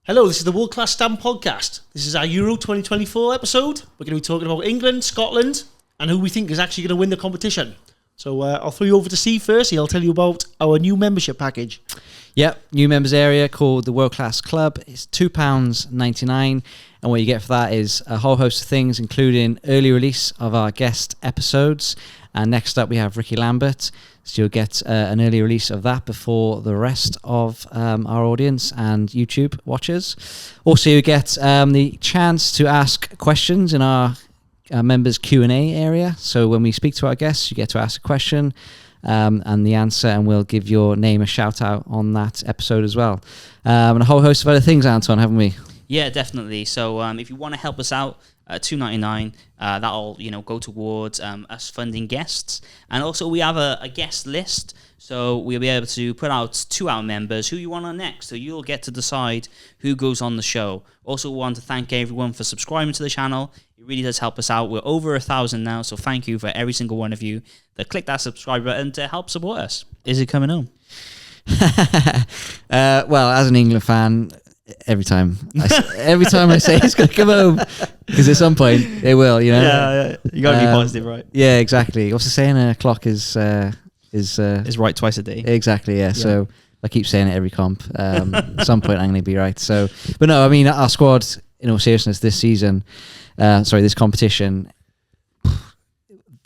Hello, this is the World Class Stand podcast. This is our Euro 2024 episode. We're going to be talking about England, Scotland, and who we think is actually going to win the competition. So I'll throw you over to Steve first. He'll tell you about our new membership package. Yep, new members area called the World Class Club. It's £2.99, and what you get for that is a whole host of things, including early release of our guest episodes. And next up, we have Ricky Lambert. So you'll get an early release of that before the rest of our audience and YouTube watchers. Also, you get the chance to ask questions in our members Q&A area. So when we speak to our guests, you get to ask a question and the answer, and we'll give your name a shout out on that episode as well. And a whole host of other things, Anton, haven't we? Yeah, definitely. So if you want to help us out, $2.99, that'll go towards us funding guests, and also we have a guest list, so we'll be able to put out to our members who you want on next, so you'll get to decide who goes on the show. Also want to thank everyone for subscribing to the channel. It really does help us out. We're over 1,000 now, so thank you for every single one of you that click that subscribe button to help support us. Is it coming home? Well, as an England fan, every time I say it's going to come home, because at some point it will, Yeah. You got to be positive, right? Yeah, exactly. What's the saying? A clock is right twice a day. Exactly. Yeah. So I keep saying it every comp. At some point I'm going to be right. So, but no, I mean, our squad, in all seriousness, this competition,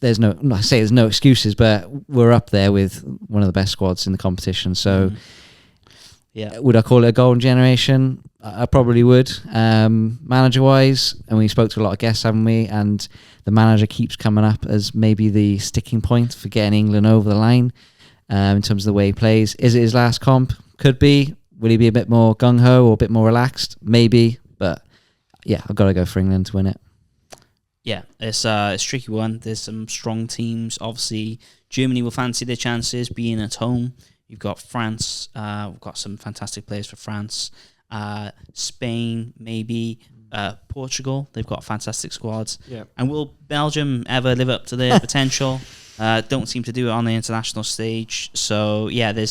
there's no excuses, but we're up there with one of the best squads in the competition. So. Yeah. Would I call it a golden generation? I probably would. Manager-wise, and we spoke to a lot of guests, haven't we? And the manager keeps coming up as maybe the sticking point for getting England over the line in terms of the way he plays. Is it his last comp? Could be. Will he be a bit more gung-ho or a bit more relaxed? Maybe. But yeah, I've got to go for England to win it. Yeah, it's a tricky one. There's some strong teams. Obviously, Germany will fancy their chances being at home. You've got France. We've got some fantastic players for France. Spain, maybe. Portugal. They've got fantastic squads. Yeah. And will Belgium ever live up to their potential? Don't seem to do it on the international stage. So yeah, there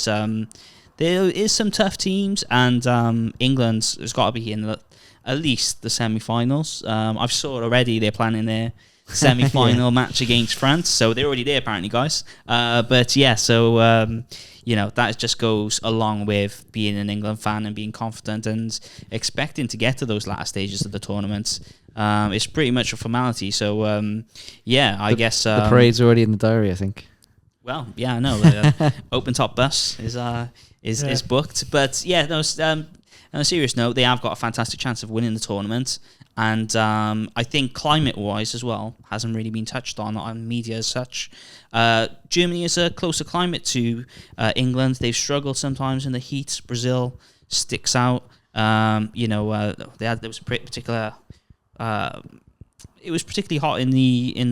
is some tough teams, and England has got to be in at least the semi-finals. I've saw already they're planning their semi-final match against France, so they're already there apparently, guys. But yeah, so that just goes along with being an England fan and being confident and expecting to get to those latter stages of the tournament. It's pretty much a formality. So I guess the parade's already in the diary, I think. Well, yeah, I know. Open top bus is booked, but yeah, no. On a serious note, they have got a fantastic chance of winning the tournament. And I think climate-wise as well hasn't really been touched on media as such. Germany is a closer climate to England. They've struggled sometimes in the heat. Brazil sticks out. There was particular. It was particularly hot in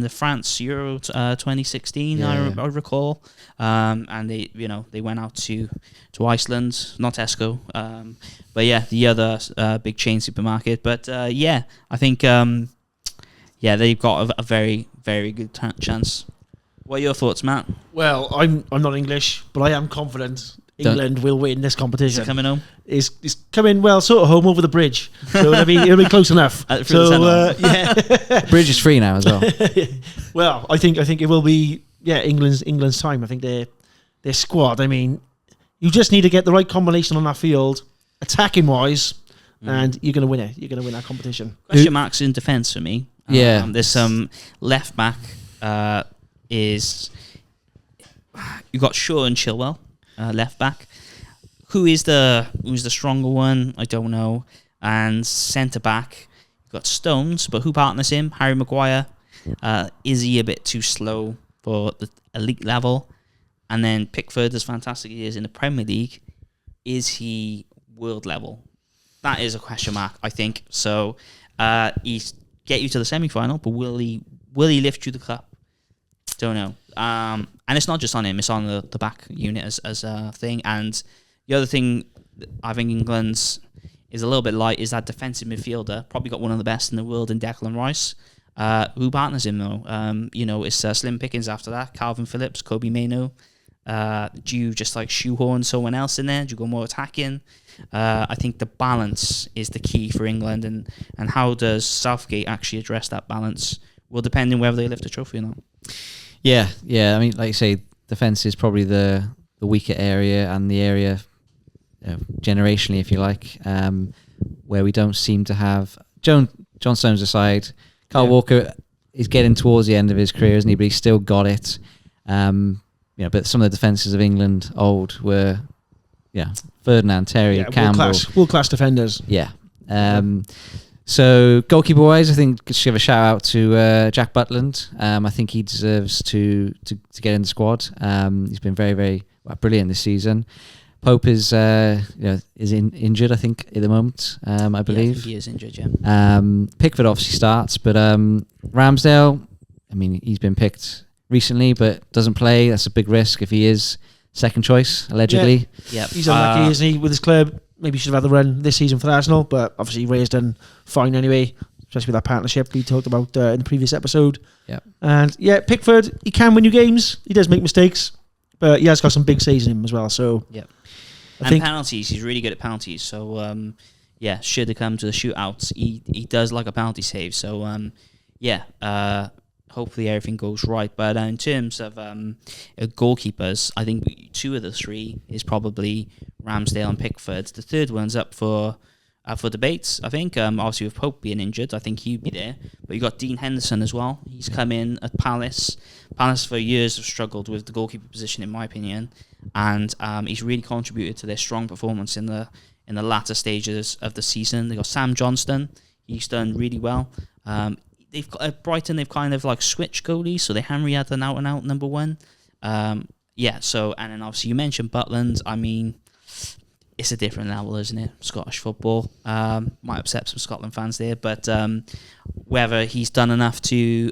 the France Euro 2016. I recall, and they went out to Iceland, not Tesco, but yeah, the other big chain supermarket. But I think they've got a very, very good chance. What are your thoughts, Matt? Well, I'm not English, but I am confident England will win this competition. Is it coming home? It's coming, well, sort of home over the bridge. So it'll be close enough. Yeah. Bridge is free now as well. Well, I think it will be England's time. I think their squad. I mean, you just need to get the right combination on that field, attacking wise, and you're going to win it. You're going to win that competition. Question marks in defence for me. Yeah. There's some left back. You've got Shaw and Chilwell. Left back, who's the stronger one? I don't know. And centre back, you've got Stones, but who partners him? Harry Maguire. Is he a bit too slow for the elite level? And then Pickford, as fantastic as he is in the Premier League, is he world level? That is a question mark, I think. So he's get you to the semi-final, but will he lift you the cup? Don't know. And it's not just on him, it's on the back unit as a thing. And the other thing I think England's is a little bit light is that defensive midfielder. Probably got one of the best in the world in Declan Rice. Who partners him though? It's slim pickings after that. Calvin Phillips, Kobe Mainoo. Do you just like shoehorn someone else in there? Do you go more attacking? I think the balance is the key for England, and how does Southgate actually address that balance will depend on whether they lift a trophy or not. Yeah. I mean, like you say, defence is probably the weaker area, and the area generationally, if you like, where we don't seem to have John Stones aside. Kyle Walker is getting towards the end of his career, isn't he? But he's still got it. But some of the defences of England old were, Ferdinand, Terry, Campbell, world class defenders. Yeah. So goalkeeper wise, I think should give a shout out to Jack Butland. I think he deserves to get in the squad. He's been very, very brilliant this season. Pope is injured, I think, at the moment. I believe I think he is injured. Yeah. Pickford obviously starts, but Ramsdale, I mean, he's been picked recently, but doesn't play. That's a big risk if he is second choice allegedly. Yeah. He's unlucky, isn't he, with his club? Maybe he should have had the run this season for Arsenal, but obviously Ray's done fine anyway, especially with that partnership we talked about in the previous episode. Yeah. And Pickford, he can win you games. He does make mistakes, but he has got some big saves in him as well. So yeah. I think penalties, he's really good at penalties. So should it come to the shootouts, he does like a penalty save. So hopefully everything goes right. But in terms of goalkeepers, I think two of the three is probably Ramsdale and Pickford. The third one's up for debates, I think. Obviously with Pope being injured, I think he'd be there. But you got Dean Henderson as well. He's come in at Palace. Palace for years have struggled with the goalkeeper position, in my opinion, and he's really contributed to their strong performance in the latter stages of the season. They got Sam Johnston. He's done really well. They've got at Brighton. They've kind of like switched goalies, so they haven't really had an out and out number one. So and then obviously you mentioned Butland. I mean, it's a different level, isn't it? Scottish football might upset some Scotland fans there, but whether he's done enough to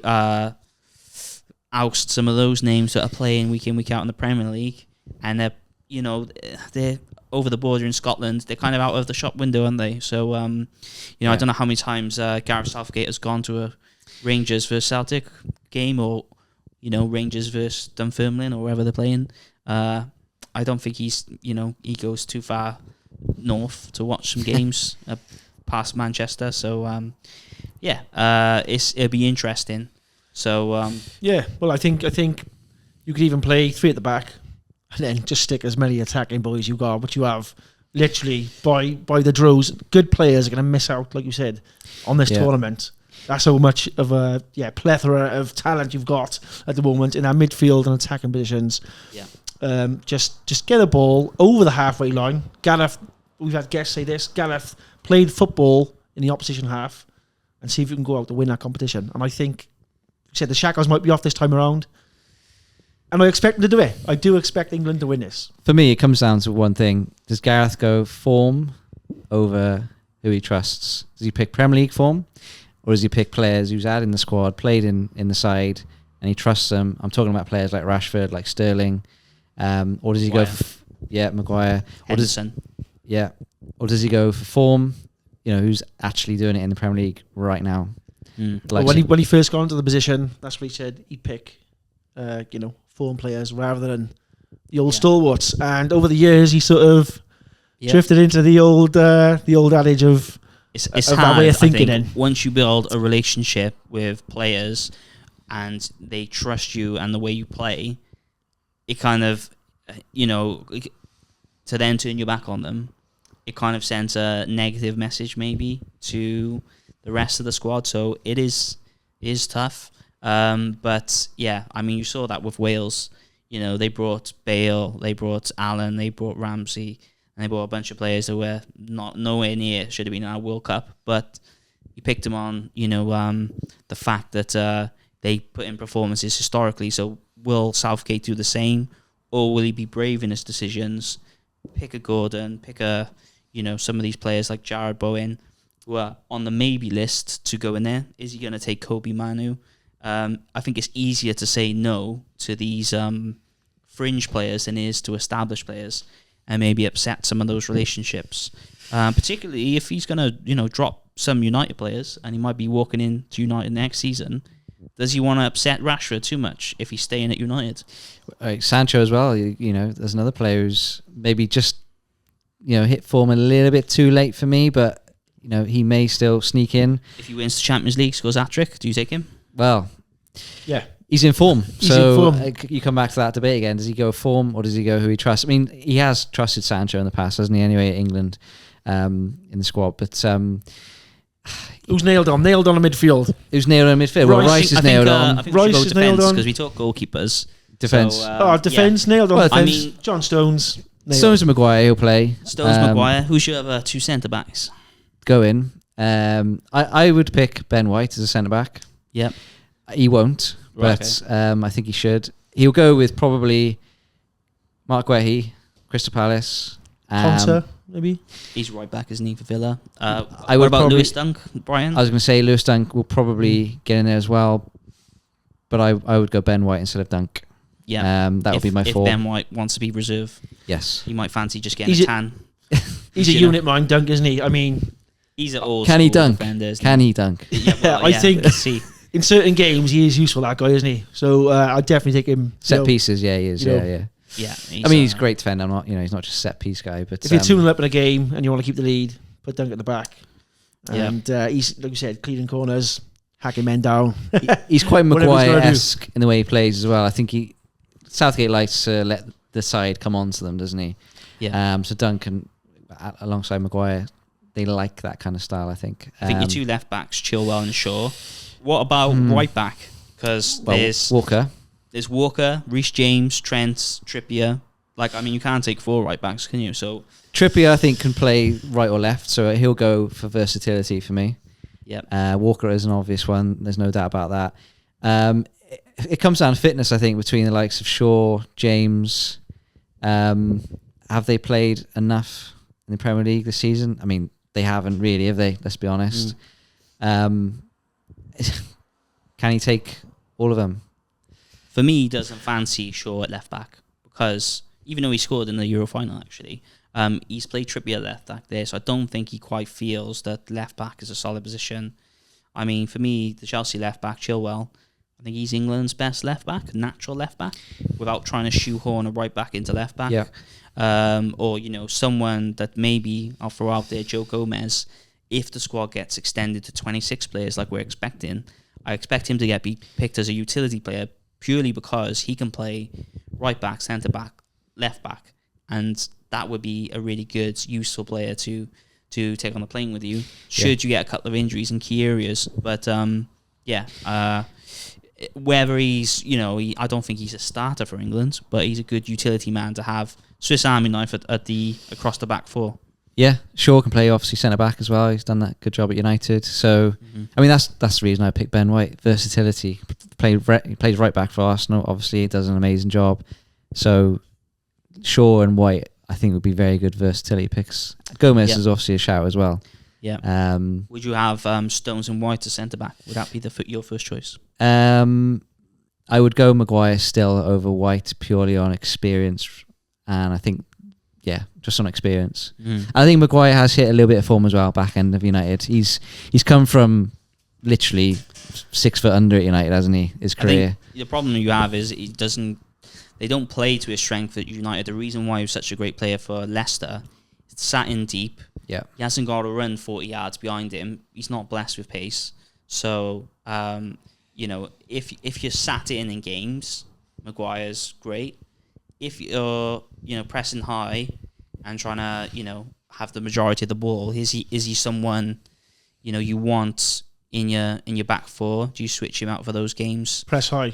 oust some of those names that are playing week in, week out in the Premier League, and they're over the border in Scotland. They're kind of out of the shop window, aren't they? So I don't know how many times Gareth Southgate has gone to a Rangers versus Celtic game, or Rangers versus Dunfermline, or wherever they're playing. I don't think he goes too far north to watch some games past Manchester. So it'll be interesting. So well, I think you could even play three at the back, and then just stick as many attacking boys you got, which you have literally by the droves. Good players are going to miss out, like you said, on this tournament. That's how much of a plethora of talent you've got at the moment in our midfield and attacking positions. Yeah. Just get the ball over the halfway line. Gareth, we've had guests say this, Gareth played football in the opposition half and see if you can go out to win that competition. And I think, you said the shackles might be off this time around. And I expect them to do it. I do expect England to win this. For me, it comes down to one thing. Does Gareth go form over who he trusts? Does he pick Premier League form? Or does he pick players who's had in the squad, played in the side, and he trusts them? I'm talking about players like Rashford, like Sterling. Or does he go for Maguire? Henderson. Or does he go for form? Who's actually doing it in the Premier League right now? Well, when he first got into the position, that's what he said. He'd pick, form players rather than the old stalwarts. And over the years, he sort of drifted into the old adage of it's that hard, way of thinking. I think, once you build a relationship with players and they trust you and the way you play, it kind of, to then turn your back on them, it kind of sends a negative message maybe to the rest of the squad. So it is tough. But yeah, I mean, you saw that with Wales. They brought Bale, they brought Allen, they brought Ramsey, and they brought a bunch of players that were nowhere near should have been in our World Cup. But you picked them on, the fact that they put in performances historically. So will Southgate do the same, or will he be brave in his decisions? Pick a Gordon, pick some of these players like Jared Bowen, who are on the maybe list to go in there. Is he going to take Kobe Manu? I think it's easier to say no to these fringe players than it is to established players, and maybe upset some of those relationships. Particularly if he's going to, drop some United players, and he might be walking into United next season. does he want to upset Rashford too much if he's staying at United? Sancho as well. There's another player who's maybe just hit form a little bit too late for me, but he may still sneak in. If he wins the Champions League, scores hat-trick, do you take him? Well, yeah, he's in form. He's in form. You come back to that debate again. Does he go form or does he go who he trusts? I mean, he has trusted Sancho in the past, hasn't he? Anyway, at England in the squad, but who's nailed on? Nailed on a midfield. Who's nailed on midfield? Rice is nailed on. I think Rice Rice is nailed on because we talk goalkeepers. Defense. Defense nailed on. Well, defense. I mean, John Stones. Stones and Maguire, he'll play. Stones, Maguire. Who's your other two centre backs? Go in. I would pick Ben White as a centre back. Yep. He won't, Right, but I think he should. He'll go with probably Mark Guehi, Crystal Palace. Ponta, maybe. He's right back, isn't he, for Villa? I what would about probably- Lewis Dunk, Brian? I was going to say Lewis Dunk will probably get in there as well, but I would go Ben White instead of Dunk. Yeah. That would be my if four. Ben White wants to be reserve, Yes. he might fancy just getting He's a a- tan. He's a unit mind, Dunk, isn't he? I mean, He's at all. Can he dunk? Defender, Can he dunk? Yeah, well, I think- see. in certain games, he is useful, that guy, isn't he? So I'd definitely take him. Set pieces, yeah, he is. you know. Yeah. Yeah. I mean, he's a great defender. I'm not, he's not just set piece guy, but If you're 2-0 up in a game and you want to keep the lead, put Dunk at the back. Yeah. And he's, like you said, cleaning corners, hacking men down. he's quite Whatever he's gotta do. Maguire-esque in the way he plays as well. I think Southgate likes to let the side come on to them, doesn't he? Yeah. So Duncan, alongside Maguire, they like that kind of style, I think. I think your two left backs, Chilwell and Shaw. What about right back? Because there's Walker, Reece James, Trent, Trippier. You can't take four right backs, can you? So Trippier, I think, can play right or left, so he'll go for versatility for me. yeah, Walker is an obvious one. There's no doubt about that. It comes down to fitness, I think, between the likes of Shaw, James. Have they played enough in the Premier League this season? I mean, they haven't really, have they? Let's be honest. Can he take all of them? for me, he doesn't fancy Shaw at left back because even though he scored in the Euro final, actually, he's played Trippier left back there, so I don't think he quite feels that left back is a solid position. I mean, for me, the Chelsea left back, Chilwell, I think he's England's best left back, natural left back, without trying to shoehorn a right back into left back. Yeah. Or, someone that maybe I'll throw out there, Joe Gomez, if the squad gets extended to 26 players like we're expecting, I expect him to get picked as a utility player purely because he can play right back, centre back, left back, and that would be a really good, useful player to take on the plane with you should you get a couple of injuries in key areas. But whether he's, I don't think he's a starter for England, but he's a good utility man to have Swiss Army knife at the across the back four. Yeah, Shaw can play obviously centre back as well. He's done that good job at United. So, I mean, that's the reason I picked Ben White. Versatility. He plays right back for Arsenal. Obviously, he does an amazing job. So, Shaw and White, I think, would be very good versatility picks. Gomez is obviously a shout as well. Yeah. Would you have Stones and White as centre back? Would that be your first choice? I would go Maguire still over White purely on experience, and I think, just on experience. I think Maguire has hit a little bit of form as well. Back end of United, he's come from literally 6 foot under at United, hasn't he? His career. I think the problem you have is they don't play to his strength at United. The reason why he was such a great player for Leicester, sat in deep. Yeah, he hasn't got to run 40 yards behind him. He's not blessed with pace. So, if you're sat in games, Maguire's great. If you're, pressing high and trying to, have the majority of the ball, is he someone, you want in your back four? Do you switch him out for those games? Press high.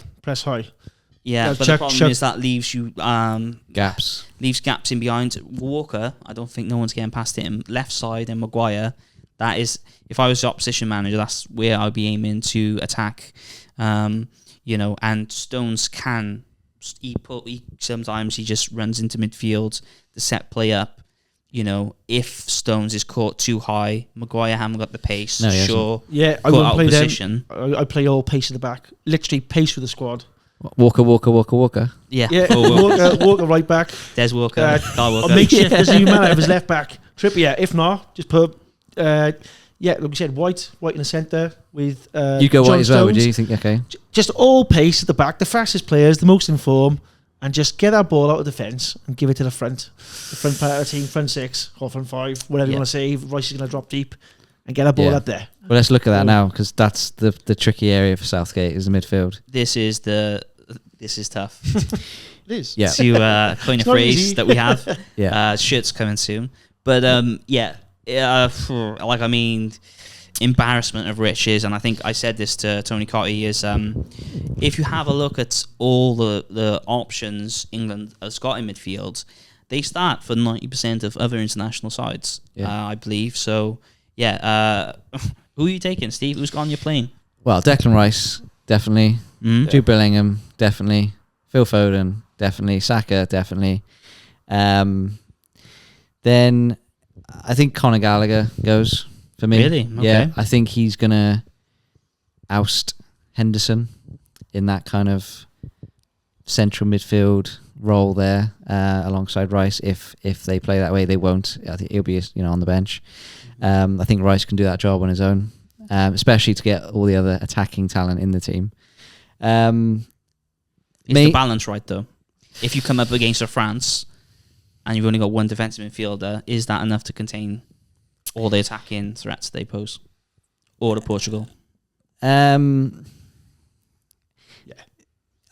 Yeah, but the problem is that leaves you gaps. Leaves gaps in behind. Walker, I don't think no one's getting past him. Left side and Maguire, that is, if I was the opposition manager, that's where I'd be aiming to attack. And Stones can. Sometimes he just runs into midfield to set play up. If Stones is caught too high, Maguire haven't got the pace. No, sure. Yeah, I wouldn't play position. them. I play all pace at the back. Literally pace for the squad. Walker. Yeah. Walker right back. There's Walker. Kyle Walker. Or makeshift doesn't even matter if it's left back. Trippier. If not, just put yeah, like we said, White in the centre with You go John White as well, would Stones. you think? Okay. Just all pace at the back, the fastest players, the most in form, and just get that ball out of defence and give it to the front part of the team, front six or front five, whatever you want to say. Rice is going to drop deep and get that ball up there. Well, let's look at that now, because that's the tricky area for Southgate is the midfield. This is tough. It is. Yeah. To coin a phrase that we have. Yeah. Shirt's coming soon. But embarrassment of riches, and I think I said this to Tony Cottee, is if you have a look at all the options England has got in midfield, they start for 90% of other international sides, I believe. So, who are you taking, Steve? Who's got on your plane? Well, Declan Rice, definitely. Jude Bellingham, definitely. Phil Foden, definitely. Saka, definitely. Then I think Conor Gallagher goes for me. Really? Okay. Yeah, I think he's going to oust Henderson in that kind of central midfield role there alongside Rice. If they play that way, they won't. I think he'll be on the bench. I think Rice can do that job on his own, especially to get all the other attacking talent in the team. Is the balance right, though? If you come up against a France and you've only got one defensive midfielder, is that enough to contain all the attacking threats they pose? Or to Portugal? I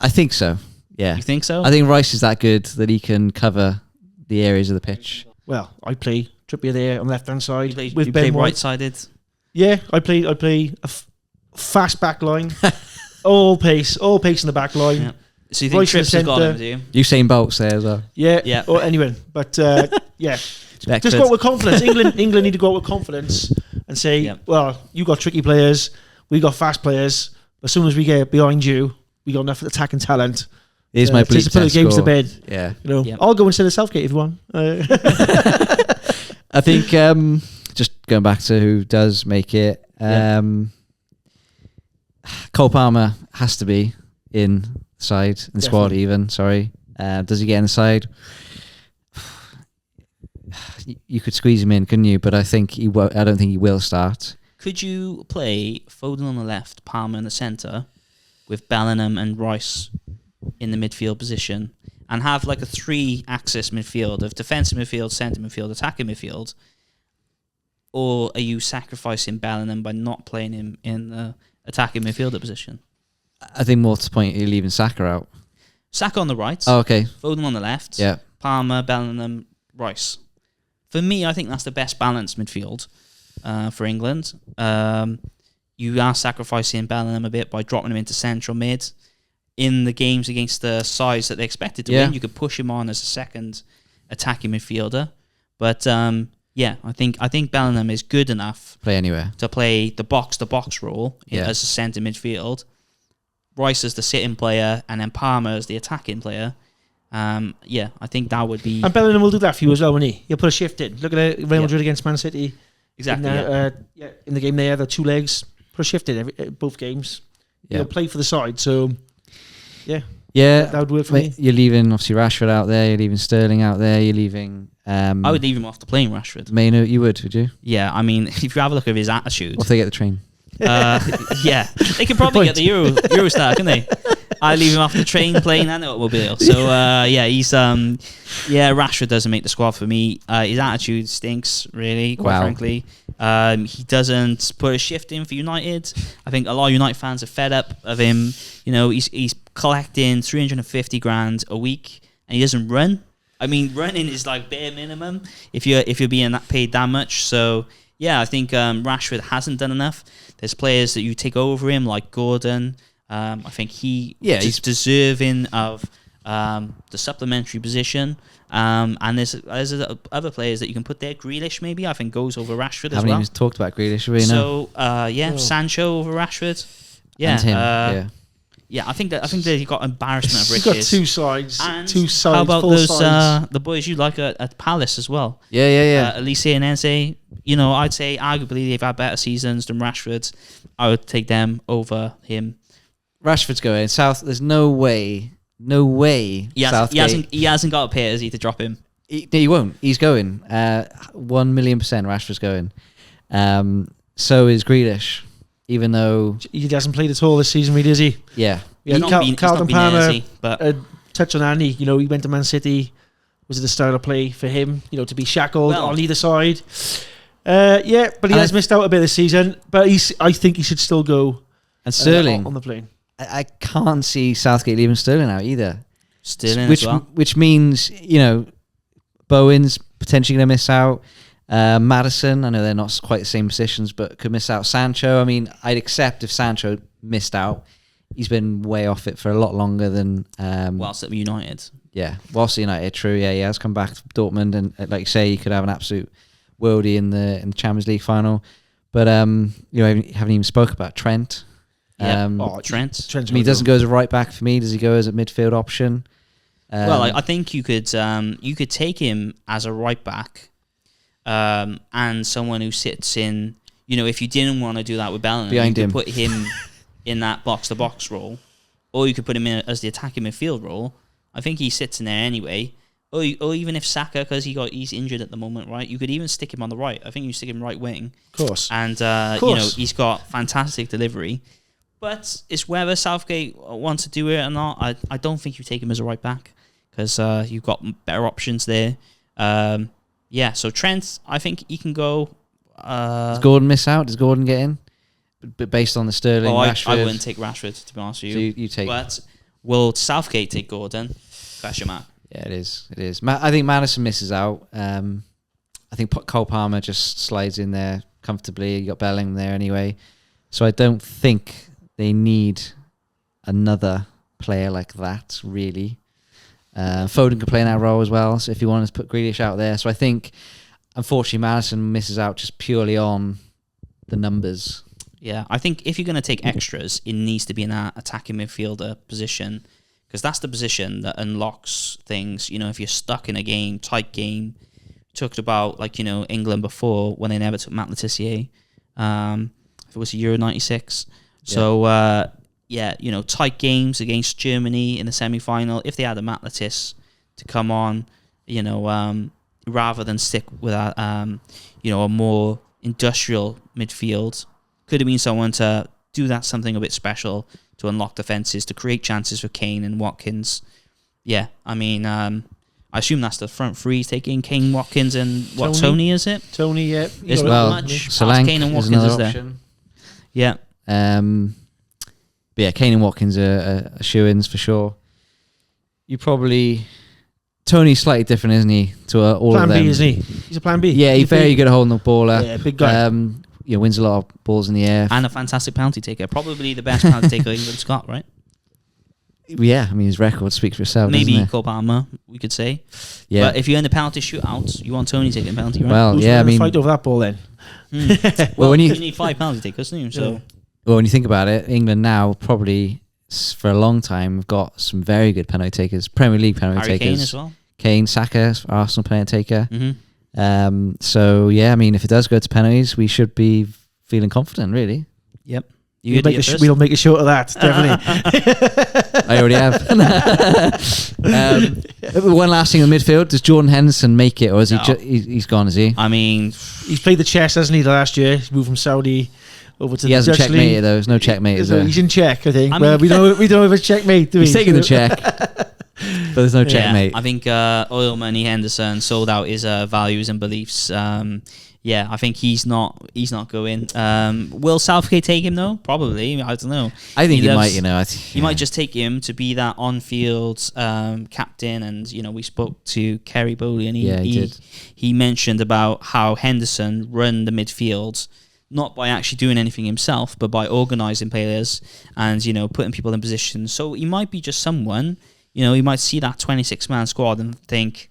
think so. Yeah. You think so? I think Rice is that good that he can cover the areas of the pitch. Well, I play Trippier there on the left hand side You with play Ben White. right-sided? Yeah, I play a fast back line, all pace in the back line. Yeah. So you think Rice in the Trips has got centre. him, do you? Usain Bolt's there as well. Yeah, or anyone. But yeah, Beckford. just go out with confidence. England need to go out with confidence and say, well, you got tricky players, we got fast players. But as soon as we get behind you, we got enough attacking talent. Here's my bleep to put the games to bed. Yeah. I'll go instead of Southgate if you want. I think just going back to who does make it, Cole Palmer has to be in the side, in the squad even, sorry. Does he get in the side? You could squeeze him in, couldn't you? But I think he I don't think he will start. Could you play Foden on the left, Palmer in the centre, with Bellingham and Rice in the midfield position, and have like a 3-axis midfield of defensive midfield, centre midfield, attacking midfield? Or are you sacrificing Bellingham by not playing him in the attacking midfielder position? I think more to the point, you're leaving Saka out. Saka on the right. Oh, okay. Foden on the left. Yeah. Palmer, Bellingham, Rice. For me, I think that's the best balanced midfield for England. You are sacrificing Bellingham a bit by dropping him into central mid. In the games against the sides that they expected to win, you could push him on as a second attacking midfielder. But I think Bellingham is good enough Play anywhere to play the box-to-box role as a centre midfield. Rice as the sitting player, and then Palmer as the attacking player. I think that would be... And Bellingham will do that for you as well, won't he? He'll put a shift in. Look at Real Madrid against Man City. Exactly. In the game there, the 2 legs, put a shift in both games. He'll play for the side, so yeah, that would work for me. You're leaving obviously Rashford out there. You're leaving Sterling out there. You're leaving. I would leave him off the plane, Rashford. Maino, you would you? Yeah, I mean, if you have a look at his attitude, Or if they get the train. they can probably get the Eurostar, can they? I leave him off the train, plane, and the automobile. So he's Rashford doesn't make the squad for me. His attitude stinks, really, quite frankly. He doesn't put a shift in for United. I think a lot of United fans are fed up of him. He's collecting 350 grand a week, and he doesn't run. I mean, running is like bare minimum if you're being paid that much. So yeah, I think Rashford hasn't done enough. There's players that you take over him, like Gordon. I think he's deserving of the supplementary position. And there's other players that you can put there. Grealish maybe I think goes over Rashford as well. Haven't even talked about Grealish, really. So Sancho over Rashford. Yeah, and him. I think that he got embarrassment of riches. He's got 2 sides, And 2 sides. How about full those sides. the boys you like at Palace as well? Yeah. Elise and Eze. I'd say arguably they've had better seasons than Rashford. I would take them over him. Rashford's going south. There's no way. He hasn't got a pair, has he, to drop him? He won't. He's going. 1,000,000% Rashford's going. so is Grealish, even though He hasn't played at all this season, really, does he? yeah, He's not been Carlton there, has Palmer, he? But touch on Andy. He went to Man City. Was it the style of play for him? To be shackled on either side. But he has missed out a bit this season. But I think he should still go. And Sterling on the plane. I can't see Southgate leaving Sterling out either. Sterling which as well. which means Bowen's potentially going to miss out. Maddison, I know they're not quite the same positions, but could miss out. Sancho, I mean, I'd accept if Sancho missed out. He's been way off it for a lot longer than Whilst at United. Yeah, whilst at United, true. Yeah, he has come back to Dortmund, and like you say, he could have an absolute worldie in the Champions League final. But haven't even spoke about Trent. Trent. I mean, he doesn't go as a right back for me. Does he go as a midfield option? Well, I think you could take him as a right back, and someone who sits in. If you didn't want to do that with Bellingham, behind you him, could put him in that box-to-box role, or you could put him in as the attacking midfield role. I think he sits in there anyway. Or even if Saka, because he's injured at the moment, right? You could even stick him on the right. I think you stick him right wing. Of course. And he's got fantastic delivery. But it's whether Southgate wants to do it or not. I don't think you take him as a right back because you've got better options there. So Trent, I think he can go. Does Gordon miss out? Does Gordon get in? But based on the Sterling, Rashford, I wouldn't take Rashford, to be honest with you. So you take. But will Southgate take Gordon? Question mark. Yeah, it is. It is. I think Maddison misses out. I think Cole Palmer just slides in there comfortably. You got Bellingham there anyway, so I don't think they need another player like that really. Foden could play in that role as well. So if you want to put Grealish out there, so I think unfortunately Maddison misses out just purely on the numbers. Yeah, I think if you're going to take extras, it needs to be in that attacking midfielder position. Because that's the position that unlocks things. If you're stuck in a tight game, talked about England before when they never took Matt Letizia. If it was Euro '96. So tight games against Germany in the semi-final. If they had a Matt Letizia to come on, rather than stick with a more industrial midfield, could have been someone to do that something a bit special. To unlock defences, to create chances for Kane and Watkins. Yeah, I mean, I assume that's the front three taking Kane, Watkins, and Tony, is it? Tony, yeah. There's not much past Kane and Watkins, is there? Option. Yeah. But yeah, Kane and Watkins are shoo-ins for sure. You probably... Tony's slightly different, isn't he, to all plan of them? B, isn't he? He's a plan B. Yeah, he's very good at holding the ball up. Yeah, big guy. Wins a lot of balls in the air. And a fantastic penalty taker. Probably the best penalty taker England's got, right? Yeah, I mean, his record speaks for itself. Maybe Cole Palmer, we could say. Yeah. But if you're in the penalty shootout, you want Tony taking a penalty, right? Well, Who's yeah, I mean... fight over that ball then? Well, when you need 5 penalty takers, don't you? So. Yeah. Well, when you think about it, England now probably, for a long time, have got some very good penalty takers. Premier League penalty Harry takers. Kane as well. Kane, Saka, Arsenal penalty taker. Mm-hmm. So, yeah, I mean, if it does go to penalties, we should be feeling confident, really. Yep. We'll make a show of that, definitely. I already have. One last thing in the midfield. Does Jordan Henderson make it, or is he's gone, is he? I mean... He's played the chess, hasn't he, last year? He's moved from Saudi over to he hasn't Dutch checkmated, League. though. There's no checkmate, is there? He's in check, I think. I mean, we don't have a checkmate, do we? He's taking the check. But there's no checkmate. I think Oil Money Henderson sold out his values and beliefs. I think he's not going. Will Southgate take him though? Probably. I don't know. I think he might. He might just take him to be that on-field captain. And we spoke to Kerry Bowley, and he mentioned about how Henderson run the midfield. Not by actually doing anything himself, but by organising players and putting people in position. So he might be just someone. He might see that 26-man squad and think,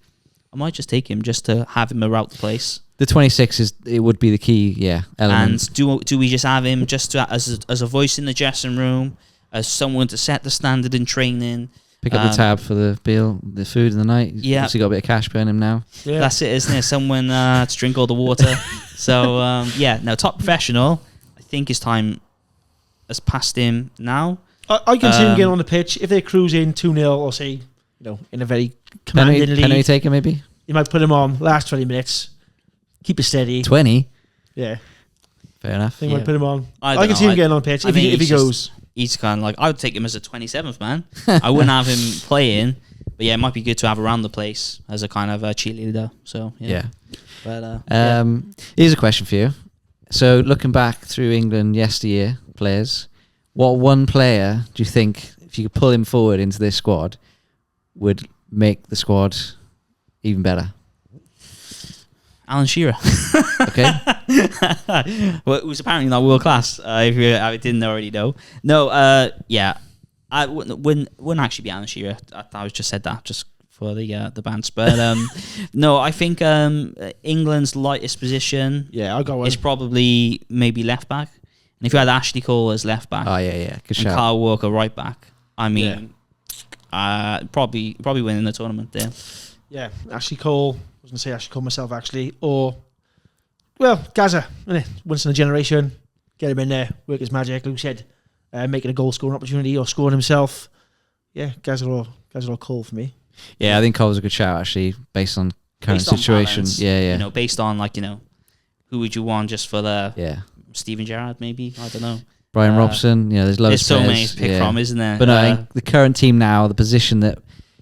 I might just take him just to have him around the place. The 26 would be the key, element. And do we just have him just as a voice in the dressing room, as someone to set the standard in training? Pick up the tab for the food in the night. Yeah. Obviously got a bit of cash behind him now. Yeah. That's it, isn't it? Someone to drink all the water. So, top professional. I think his time has passed him now. I can see him getting on the pitch. If they're cruising 2-0 or say, in a very commanding lead. Penalty taker, maybe? You might put him on last 20 minutes. Keep it steady. 20? Yeah. Fair enough. I think I might put him on. I can don't see know. him getting on the pitch I if he think goes. He's kind of like, I would take him as a 27th man. I wouldn't have him playing, but yeah, it might be good to have around the place as a kind of a cheerleader. So Yeah. But Here's a question for you. So looking back through England yesteryear players, what one player do you think, if you could pull him forward into this squad, would make the squad even better? Alan Shearer. Okay. Well, it was apparently not world class. If you didn't already know. No. Yeah. I wouldn't actually be Alan Shearer. I was just said that just for the bands. But no, I think England's lightest position. Yeah, I'll go one. Is probably maybe left back. And if you had Ashley Cole as left back, Oh yeah, good and shout. Kyle Walker right back, I mean, probably winning the tournament there. Yeah, Ashley Cole. I was going to say Ashley Cole myself, actually. Or, well, Gaza. Once in a generation. Get him in there. Work his magic. Like we said, making a goal-scoring opportunity or scoring himself. Yeah, Gaza or Cole for me. Yeah, I think Cole's a good shout, actually, based on current Based on situation. balance, Yeah. Based on who would you want just for the Yeah. Steven Gerrard maybe? I don't know. Brian Robson, there's loads There's of so many players. to pick from, isn't there? But no, I think the current team now, the position that,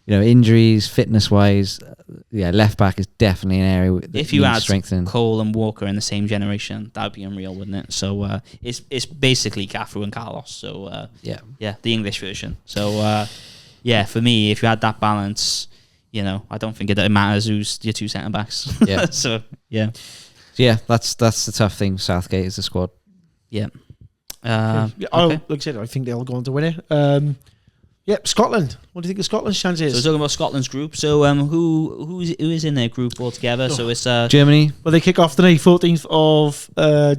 injuries, fitness-wise, left back is definitely an area that if you needs had strengthening. Cole and Walker in the same generation, that would be unreal, wouldn't it? So it's basically Cafu and Carlos. So the English version. So for me, if you had that balance, I don't think it matters who's your two centre backs. Yeah. So yeah. That's the tough thing. Southgate is the squad. Yeah. Like I said, I think they'll go on to win it. Scotland. What do you think of Scotland's chances? So we're talking about Scotland's group. So who is in their group altogether? So it's Germany. Well, they kick off today, 14th of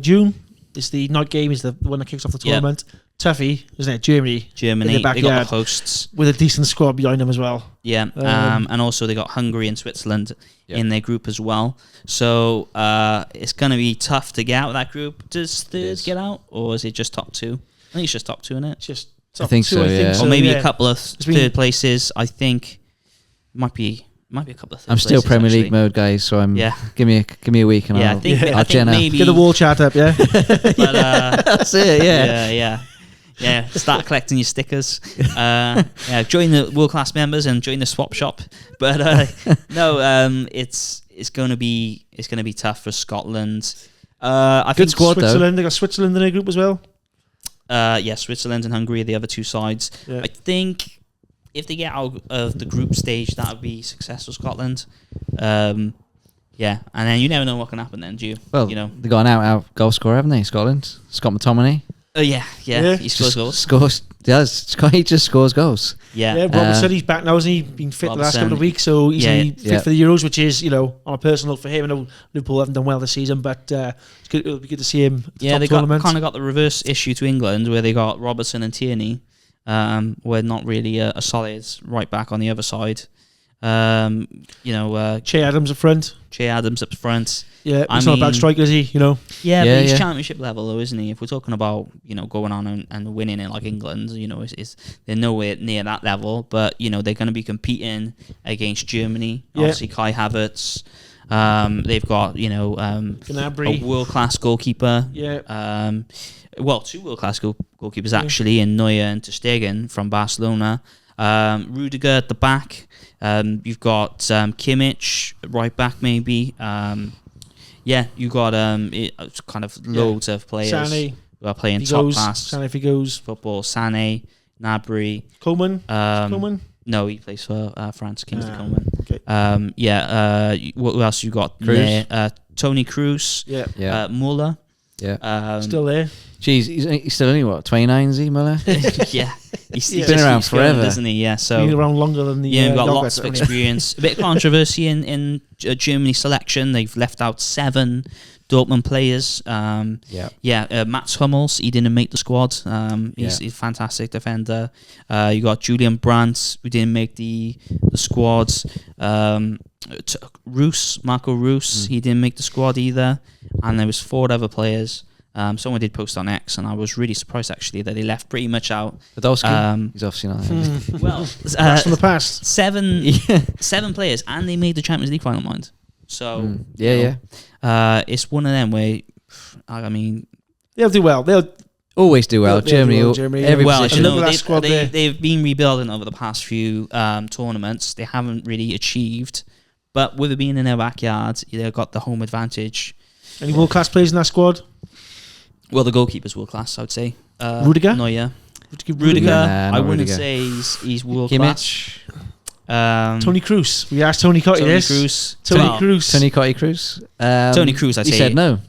June. It's the night game. Is the one that kicks off the tournament. Tuffy, isn't it? Germany. In the they got backyard, the hosts with a decent squad behind them as well. Yeah. And also they got Hungary and Switzerland in their group as well. So it's going to be tough to get out of that group. Does third get out, or is it just top two? I think it's just top two, isn't it? It's just I think so, yeah. Or maybe a couple of third places. I think it might be a couple of third I'm still places, Premier actually. League mode, guys. So I'm. Yeah. Give me a week and Yeah, I'll. I think I'll gen up. maybe Get the wall chat up, yeah. But, That's it. Yeah. Yeah, start collecting your stickers. Join the world class members and join the swap shop. But it's going to be tough for Scotland. I Good think squad though. Switzerland. They got Switzerland in their group as well. Switzerland and Hungary are the other two sides. Yeah. I think if they get out of the group stage, that would be successful Scotland. And then you never know what can happen then, do you? Well, they got an out goal scorer, haven't they? Scotland. Scott McTominay. Yeah. He scores goals. He just scores goals. Yeah. Robert said he's back now, hasn't he? Been fit the last couple of weeks, so he's fit for the Euros, which is, on a personal note for him. I know Liverpool haven't done well this season, but it'll be good to see him at the top they tournament. kind of got the reverse issue to England, where they got Robertson and Tierney, were not really a solid right back on the other side. Che Adams up front. Che Adams up front. Yeah, he's not a bad striker, is he? Yeah, but he's championship level, though, isn't he? If we're talking about going on and winning it like England, they're nowhere near that level. But they're going to be competing against Germany. Yeah. Obviously, Kai Havertz. They've got Gnabry. a world class goalkeeper. Yeah. Two world class goalkeepers actually, in Neuer and Ter Stegen from Barcelona. Rudiger at the back. You've got Kimmich right back, maybe. You've got kind of loads of players who are playing top class Sané if he goes. football. Sané, Gnabry. Coleman. Coleman? No, he plays for France. Kingsley Coleman. Okay. What else you got Cruz. there? Tony Cruz. Yeah. Muller. Yeah. Still there. Jeez, he's still only 29, is he, Muller? Yeah. He's been around forever, isn't he? Yeah. So Been around longer than the. we've got Yogurt, lots of haven't we? experience. A bit of controversy in Germany selection. They've left out 7 Dortmund players. Mats Hummels, he didn't make the squad. He's a fantastic defender. You got Julian Brandt, who didn't make the squad. Marco Roos, he didn't make the squad either. And there was 4 other players. Someone did post on X, and I was really surprised actually that they left pretty much out. Podolski, he's obviously not. Well, That's from the past. 7 players, and they made the Champions League final, mind. So it's it's one of them where, I mean, They'll do well. They'll always do well. They'll Germany, do well, Germany, every Well, position. look at that squad there. they've been rebuilding over the past few tournaments. They haven't really achieved, but with it being in their backyard, they've got the home advantage. any world class players in that squad. Well, the goalkeeper's world class, I would say. Rudiger? Neuer. Would you give Rudiger, Nah, I not wouldn't Rudiger. say he's world class. Kimmich, Tony Cruz. We asked Tony Cotty Tony this. Cruz. Tony Well, Cruz. Tony Cotty Cruz. Tony Cruz, I'd He say. said no.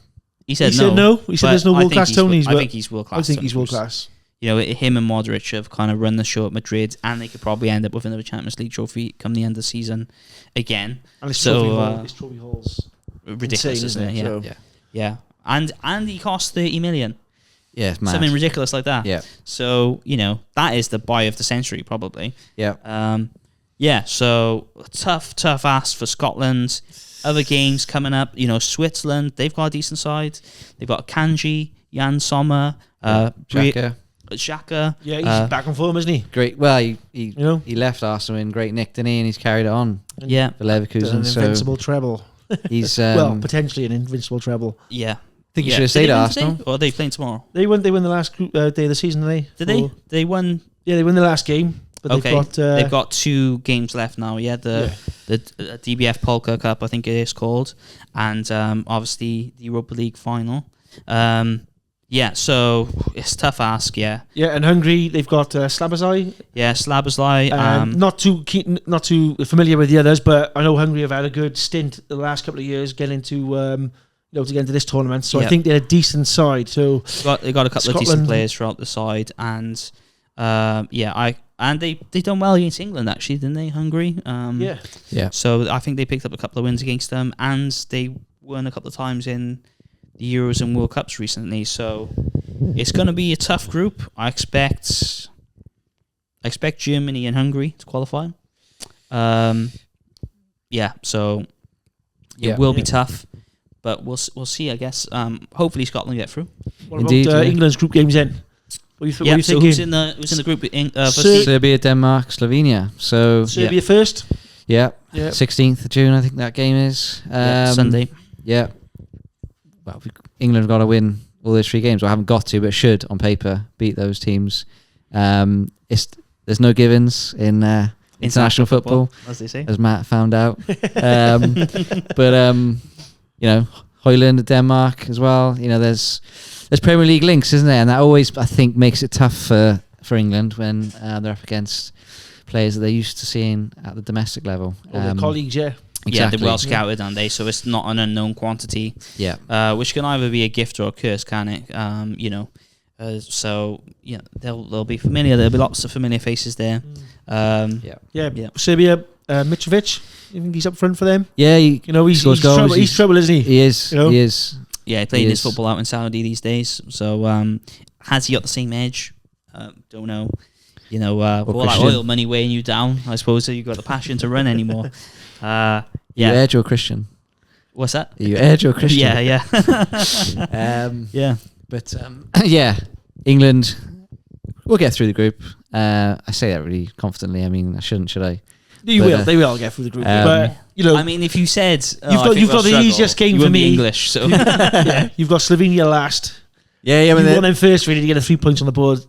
He said He no. said no. He said but there's no I world think class he's Tonys. I but think he's world class. I think Tony he's world Cruz. class. You know, him and Modric have kind of run the show at Madrid, and they could probably end up with another Champions League trophy come the end of the season again. And his So, trophy hall's Ridiculous, insane, isn't it? Yeah, So, Yeah. yeah. And he cost 30 million. Yeah, it's mad. Something ridiculous like that. Yeah. So, you know, that is the buy of the century, probably. Yeah. Yeah, so tough ask for Scotland. Other games coming up, you know, Switzerland, they've got a decent side. They've got Kanji, Jan Sommer, Xhaka. Yeah, he's back on form, isn't he? Great. Well, he You know? he left Arsenal in great nick, didn't he? And he's carried it on Yeah, for Leverkusen. An So invincible treble. he's Well, potentially an invincible treble. yeah. I think you Yeah. should have Did stayed they at win today, Arsenal. or are they playing tomorrow? They won the last group, day of the season, didn't they? Did they? Or- They won. Yeah, they won the last game. But Okay, they've got 2 games left now. Yeah, the DBF Polka Cup, I think it is called, and obviously the Europa League final. Yeah, so it's a tough ask. Yeah, and Hungary, they've got Slabazai. yeah, Slabazai. Not too familiar with the others, but I know Hungary have had a good stint the last couple of years getting into to get into this tournament. So I Yeah. think they're a decent side. So they got a couple of decent Scotland- players throughout the side, and they done well against England actually, didn't they? Hungary. Yeah. So I think they picked up a couple of wins against them, and they won a couple of times in the Euros and World Cups recently. So it's going to be a tough group. I expect Germany and Hungary to qualify. So it will be tough, but we'll see. I guess. Hopefully Scotland get through. what Indeed, about yeah. England's group games then? What are you Yeah. thinking? So who's in the group? For Ser- Serbia, Denmark, Slovenia. So Serbia first. yeah, Yeah. 16th of June, I think that game is. Sunday? Yeah. Well, England have got to win all those 3 games. Well, I haven't got to, but should on paper beat those teams. There's no givens in international football, as they say. as Matt found out. Hoyland, Denmark as well. You know, there's Premier League links, isn't there? And that always, I think, makes it tough for England when they're up against players that they're used to seeing at the domestic level. Or their colleagues, yeah. Yeah, Exactly. they're well scouted, aren't they? So it's not an unknown quantity, Yeah. which can either be a gift or a curse, can it? They'll be familiar. There'll be lots of familiar faces there. Yeah. Serbia, Mitrovic. You think he's up front for them? Yeah, You know, he's scores goals. trouble. He's trouble, isn't he? He is. You know? He is. Yeah, playing his Yes. football out in Saudi these days. So has he got the same edge? Don't know. You know, all that Christian. oil money weighing you down. I suppose so you've got the passion to run anymore. Are you Yeah. Edge or Christian? What's that? Are you Edge or Christian? Yeah. Yeah. But England will get through the group. I say that really confidently. I mean, I shouldn't, should I? You But, will. They will get through the group. um, but you know, I mean, if you said You've got the easiest game you for wouldn't be me. English, so you've got Slovenia last. Yeah. You want them first, really, to get 3 points on the board.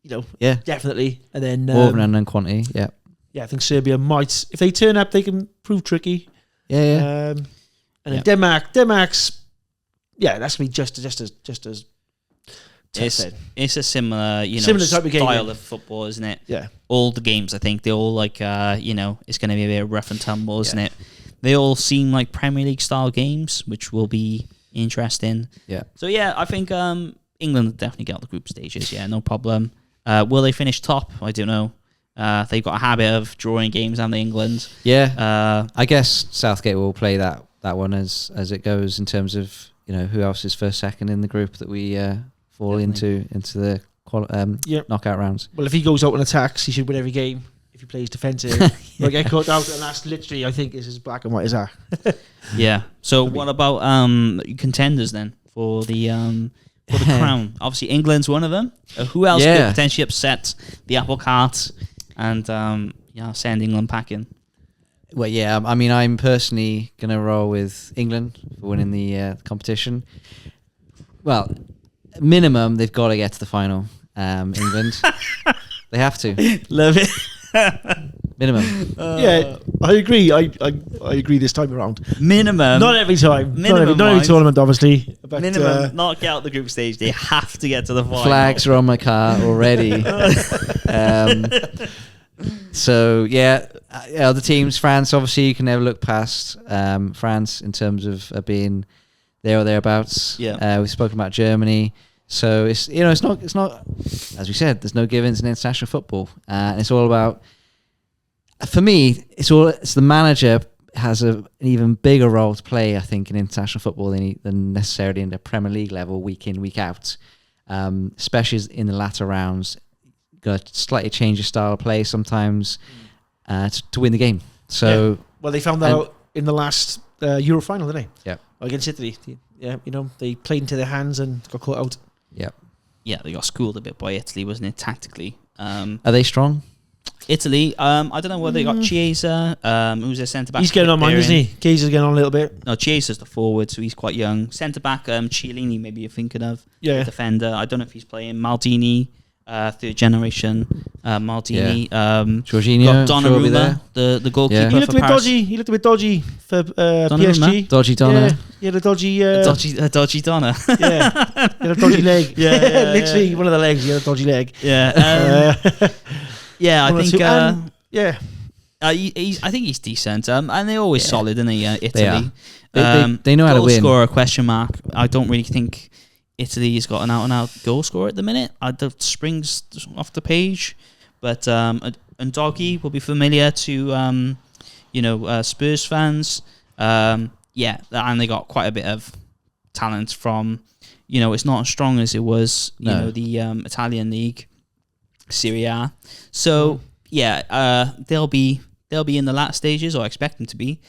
You know, Yeah. definitely. And then More of an unknown quantity. Yeah. I think Serbia might, if they turn up, they can prove tricky. Yeah. And then Denmark's, that's gonna be just as tough. it's a similar, Similar type of game, style yeah. of football, isn't it? Yeah. All the games, I think, they all it's going to be a bit rough and tumble, isn't it? They all seem like Premier League style games, which will be interesting. Yeah. So I think England will definitely get out the group stages. Yeah, no problem. Will they finish top? I don't know. They've got a habit of drawing games, haven't they, England? Yeah. I guess Southgate will play that one as it goes in terms of who else is first, second in the group that we fall into the knockout rounds. Well, if he goes out and attacks, he should win every game. If he plays defensive, he'll get caught out, and that's literally, I think, is as black and white as that. Yeah. So what about contenders then for the crown? Obviously, England's one of them. Who else could potentially upset the apple cart and send England packing? Well, yeah. I mean, I'm personally gonna roll with England for winning the competition. Well, minimum, they've got to get to the final. England, they have to. Love it. Minimum. Yeah, I agree. I agree this time around. Minimum. Not every time. Minimum, not every tournament, obviously. But, Minimum. Not get out the group stage. They have to get to the final. Flags are on my car already. So yeah, other teams. France, obviously, you can never look past France in terms of being there or thereabouts. Yeah. We've spoken about Germany. So it's it's not as we said. There's no give-ins in international football, and it's all about. For me, it's the manager has an even bigger role to play, I think, in international football than necessarily in the Premier League level, week in, week out. Especially in the latter rounds, got to slightly change your style of play sometimes to win the game. So, well, they found that out in the last Euro final, didn't they? Yeah, against Italy. Yeah, they played into their hands and got caught out. Yeah, yeah, they got schooled a bit by Italy, wasn't it? Tactically, are they strong? Italy, I don't know whether they got Chiesa, who's a centre back. He's getting on mine, isn't he? Chiesa's getting on a little bit. No, Chiesa's the forward, so he's quite young. Centre back, Chiellini, maybe you're thinking of. Yeah. Defender, I don't know if he's playing. Maldini, third generation. Maldini. Jorginho, got Donnarumma, the goalkeeper. Yeah. He looked for a bit Paris. dodgy. He looked a bit dodgy for PSG. Dodgy Donna. Yeah, the dodgy. A dodgy Donna. Yeah, he had a dodgy leg. Yeah, literally one of the legs. He had a dodgy leg. Yeah. Yeah, I think. Yeah. I think he's decent. And they're always solid, isn't they? Italy. They know how to win. Goal scorer, question mark. I don't really think Italy's got an out-and-out goal scorer at the minute. The springs off the page, but and Doggy will be familiar to Spurs fans. Yeah, and they got quite a bit of talent from. It's not as strong as it was. The Italian league, Serie A. So they'll be in the last stages, or I expect them to be.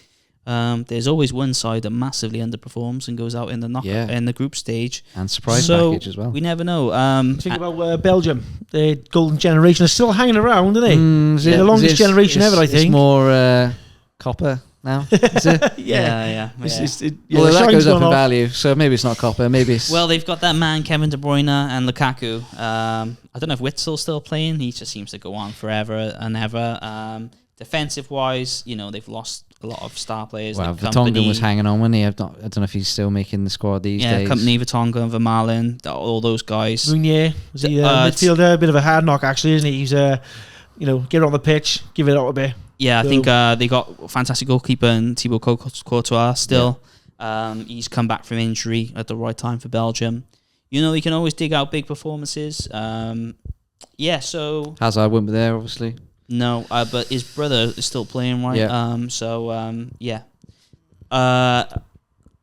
There's always one side that massively underperforms and goes out in the in the group stage, and surprise package as well. We never know. Think about Belgium. The golden generation is still hanging around, aren't they? They're the longest generation ever, I think. It's more copper now. Is it? yeah. Well, that goes up in value, so maybe it's not copper. Maybe it's. Well, they've got that man Kevin De Bruyne and Lukaku. I don't know if Witzel's still playing. He just seems to go on forever and ever. Defensive wise, they've lost a lot of star players. Well, like Vertonghen was hanging on, wasn't he? I don't know if he's still making the squad these days. Yeah, Company, Vertonghen, Vermaelen, all those guys. Meunier, was he midfielder? A bit of a hard knock, actually, isn't he? He's get on the pitch, give it out a bit. Yeah, I think they got fantastic goalkeeper and Thibaut Courtois still. Yeah. He's come back from injury at the right time for Belgium. He can always dig out big performances. So Hazard wouldn't be there, obviously. No, but his brother is still playing, right? Yeah.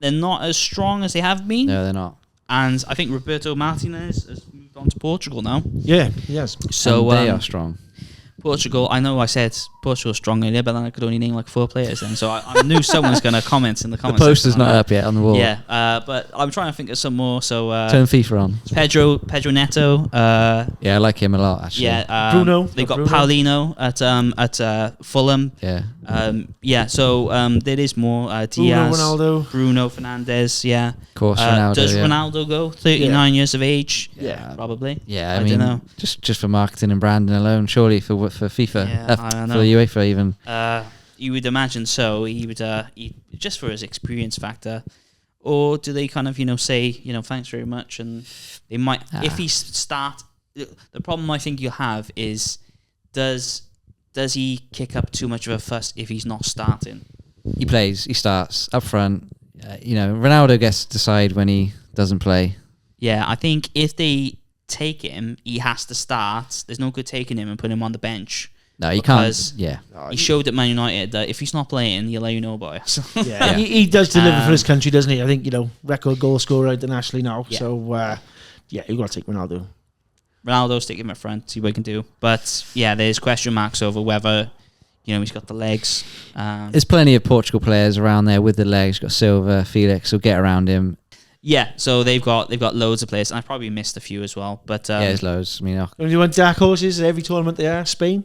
They're not as strong as they have been. No, they're not. And I think Roberto Martinez has moved on to Portugal now. Yeah, he has. So they are strong. Portugal, I know I said Portugal's strong earlier, but then I could only name like 4 players then. So I knew someone's going to comment in the comments. The poster's not up yet on the wall. Yeah, but I'm trying to think of some more. So turn FIFA on. Pedro Neto. Yeah, I like him a lot, actually. Yeah, Bruno. They've got Bruno. Paulino at Fulham. Yeah. So there is more. Diaz, Bruno Fernandes. Yeah. Of course, Ronaldo. Does Ronaldo go 39 years of age? Yeah, probably. Yeah, I don't know. Just for marketing and branding alone, surely for FIFA, I don't know. for UEFA even. You would imagine so. He would just for his experience factor, or do they kind of say thanks very much, and they might if he start. The problem I think you have is does he kick up too much of a fuss if he's not starting? He plays. He starts up front. Ronaldo gets to decide when he doesn't play. Yeah, I think if they take him, he has to start. There's no good taking him and putting him on the bench. No, you can't. Yeah, he showed at Man United that if he's not playing, he'll let you know about it. Yeah, he does deliver for his country, doesn't he? I think record goal scorer internationally now. Yeah. So you've got to take Ronaldo. Ronaldo, stick him at front, see what he can do. But there's question marks over whether he's got the legs. There's plenty of Portugal players around there with the legs. You've got Silva, Felix, will get around him. Yeah, so they've got loads of players, and I've probably missed a few as well. But there's loads. I mean, only one dark horses every tournament they are. Spain,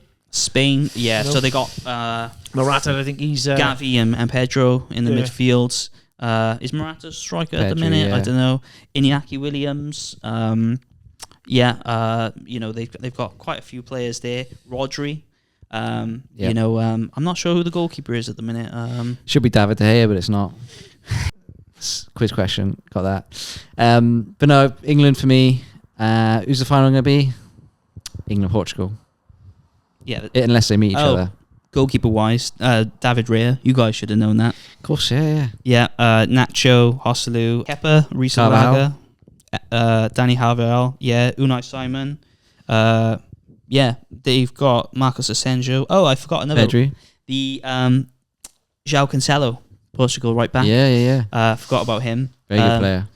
yeah. So they got Morata. I think he's Gavi and Pedro in the midfield. Is Morata striker at the Pedri, minute? yeah. I don't know. Iñaki Williams. They've got quite a few players there. Rodri. I'm not sure who the goalkeeper is at the minute. Should be David De Gea, but it's not. Quiz question, got that. But no, England for me. Who's the final going to be? England, Portugal. Yeah, Unless they meet each other. goalkeeper wise, David Raya. You guys should have known that. Of course, yeah. Yeah, Nacho, Joselu, Kepa, Rizalaga, Danny Carvajal, Unai Simon. They've got Marcos Asensio. Oh, I forgot another. Pedri. The João Cancelo, Portugal right back. Yeah. Forgot about him. Very good player.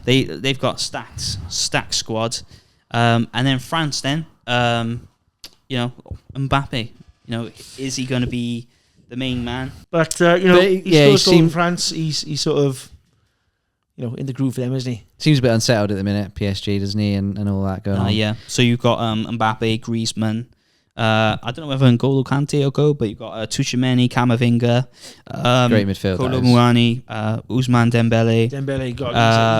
They've got stacked squad. And then France then, Mbappe, is he going to be the main man? But he seems France. He's sort of in the groove for them, isn't he? Seems a bit unsettled at the minute, PSG, doesn't he, and all that going on. Yeah. So you've got Mbappe, Griezmann. I don't know whether N'Golo Kante will go, but you've got Tchouaméni, Camavinga, great midfield. Kolo Muani, Ousmane Dembele.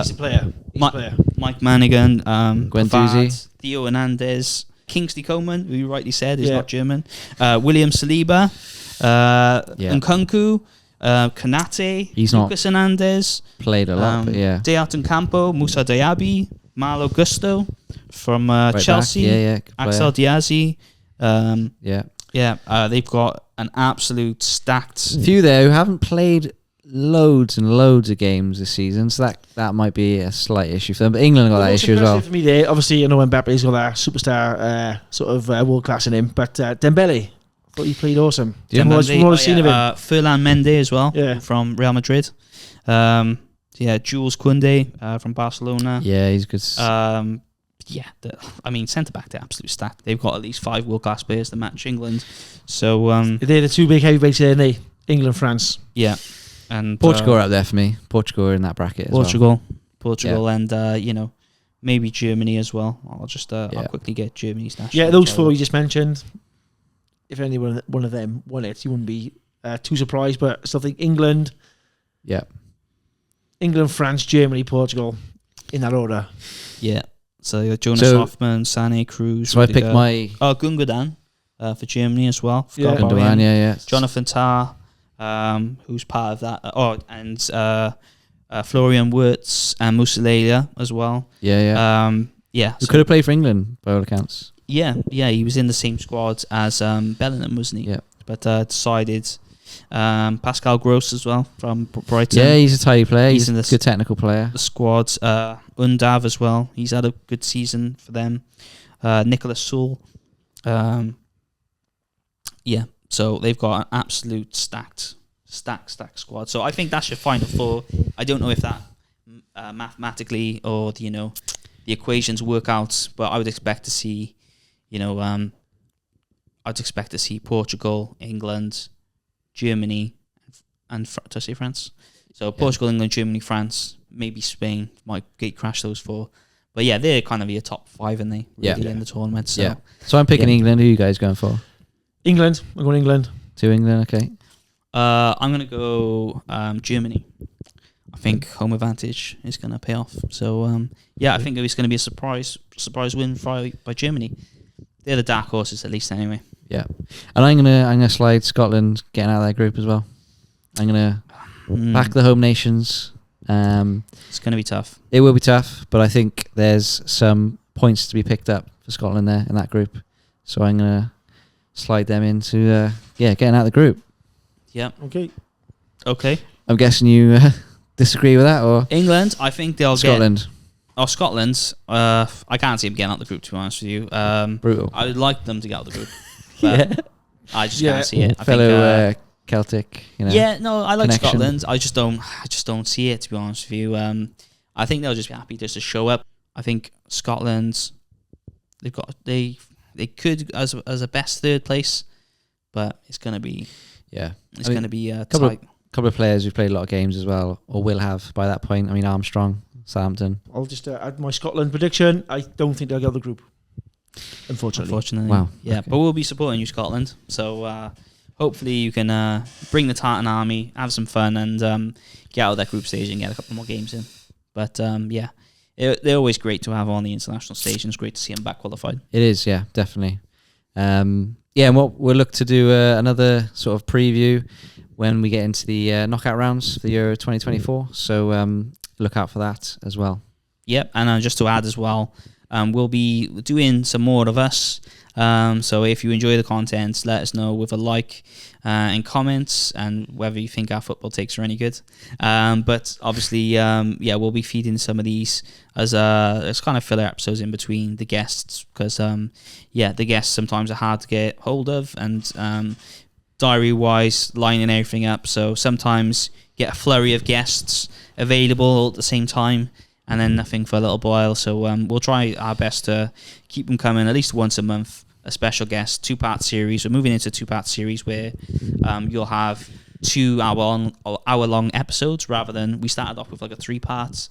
He's a player. Mike Manigan, Guendouzi, Theo Hernandez, Kingsley Coman, who you rightly said is not German. William Saliba, Nkunku, Konate, Lucas Hernandez. Played a lot, but yeah. Deaton Campo, Moussa Diaby, Malo Gusto from Chelsea, Axel Diazy. They've got an absolute stacked few there who haven't played loads and loads of games this season, so that might be a slight issue for them. But England got that issue as well. For me, there, obviously, I know Mbappe's got that superstar sort of world class in him, but Dembele, I thought he played awesome. Ferland Mendy as well, from Real Madrid. Jules Koundé from Barcelona. Yeah, he's good. Centre back, they're absolute stacked. They've got at least 5 world class players to match England. So they're the two big heavyweights there, aren't they? England, France. Yeah, and Portugal are up there for me. Portugal are in that bracket. Portugal, and maybe Germany as well. I'll quickly get Germany's national. Yeah, those 4 you just mentioned. If any one of them won it, you wouldn't be too surprised. But I still think England. Yeah. England, France, Germany, Portugal, in that order. Yeah. So Jonas Hoffman, Sané, Cruz. So Rudiger. I picked my Gundogan for Germany as well. Gundogan, yeah. Jonathan Tah, who's part of that. And Florian Wirtz and Musiala as well. Who could have played for England by all accounts. Yeah, he was in the same squad as Bellingham, wasn't he? Yeah. But decided Pascal Gross as well from Brighton. Yeah, he's a tidy player. He's a good technical player. The squad. Undav as well. He's had a good season for them. Nicholas Sewell. So they've got an absolute stacked squad. So I think that's your final 4. I don't know if that mathematically or the equations work out, but I would expect to see, I'd expect to see Portugal, England, Germany, and did I say France? So Portugal, England, Germany, France, maybe Spain might gate crash those 4. But yeah, they're kind of your top 5, and they really in the tournament. So So I'm picking England. Who are you guys going for? England. I'm going England. 2 England. Okay. I'm going to go Germany. I think home advantage is going to pay off. So I think it's going to be a surprise win by Germany. They're the dark horses, at least, anyway. Yeah, and I'm gonna slide Scotland getting out of that group as well. I'm gonna back the home nations. It's going to be tough. It will be tough, but I think there's some points to be picked up for Scotland there in that group. So I'm gonna slide them into getting out of the group. Yeah. Okay. I'm guessing you disagree with that, or England? I think they'll Scotland. Scotland. I can't see them getting out of the group, to be honest with you. Brutal. I would like them to get out of the group. But I just can't see it. Fellow Celtic, Yeah, no, I like connection. Scotland. I just don't see it, to be honest with you. I think they'll just be happy just to show up. I think Scotland, they could as a best 3rd place, but it's gonna be gonna be tight. Couple of players who've played a lot of games as well, or will have by that point. I mean, Armstrong, Southampton. I'll just add my Scotland prediction. I don't think they'll get out of the group. Unfortunately. Wow. Yeah, okay. but we'll be supporting you, Scotland. So hopefully you can bring the Tartan Army, have some fun, and get out of that group stage and get a couple more games in. But yeah, they're always great to have on the international stage, and it's great to see them back qualified. It is, yeah, definitely. Yeah, and we'll look to do another sort of preview when we get into the knockout rounds for the Euro 2024. So look out for that as well. Yep, and just to add as well, we'll be doing some more of us. So if you enjoy the content, let us know with a like and comments, and whether you think our football takes are any good. But obviously, yeah, we'll be feeding some of these as kind of filler episodes in between the guests, because yeah, the guests sometimes are hard to get hold of, and diary wise, lining everything up. So sometimes get a flurry of guests available at the same time, and then nothing for a little while. So we'll try our best to keep them coming at least once a month. A special guest, 2-part series. We're moving into a 2-part series where you'll have 2 hour long episodes, rather than we started off with like a 3-part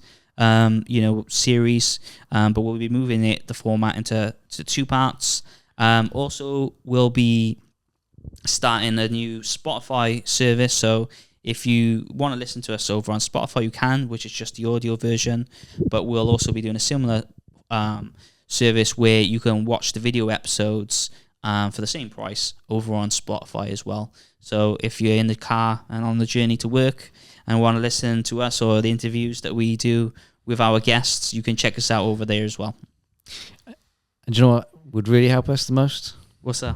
series. But we'll be moving the format into 2 parts. Also, we'll be starting a new Spotify service. So if you want to listen to us over on Spotify, you can, which is just the audio version. But we'll also be doing a similar service where you can watch the video episodes for the same price over on Spotify as well. So if you're in the car and on the journey to work and want to listen to us or the interviews that we do with our guests, you can check us out over there as well. And do you know what would really help us the most? What's that?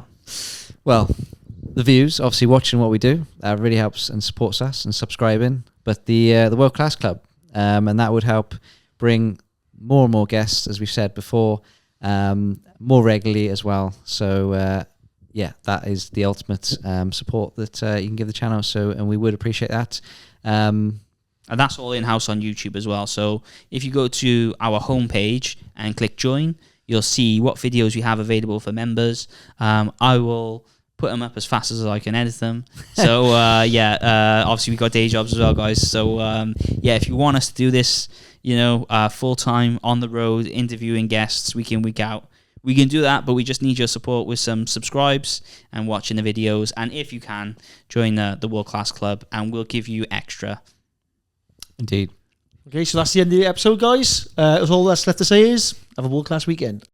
Well, the views, obviously watching what we do, that really helps and supports us, and subscribing. But the World Class Club, and that would help bring more and more guests, as we've said before, more regularly as well. So yeah, that is the ultimate support that you can give the channel. So, and we would appreciate that. And that's all in-house on YouTube as well. So if you go to our homepage and click join, you'll see what videos we have available for members. I will put them up as fast as I can edit them. So yeah, obviously we've got day jobs as well, guys. So yeah, if you want us to do this, full-time on the road, interviewing guests week in, week out, we can do that, but we just need your support with some subscribes and watching the videos. And if you can, join the World Class Club, and we'll give you extra. Indeed. Okay, so that's the end of the episode, guys. All that's left to say is have a world-class weekend.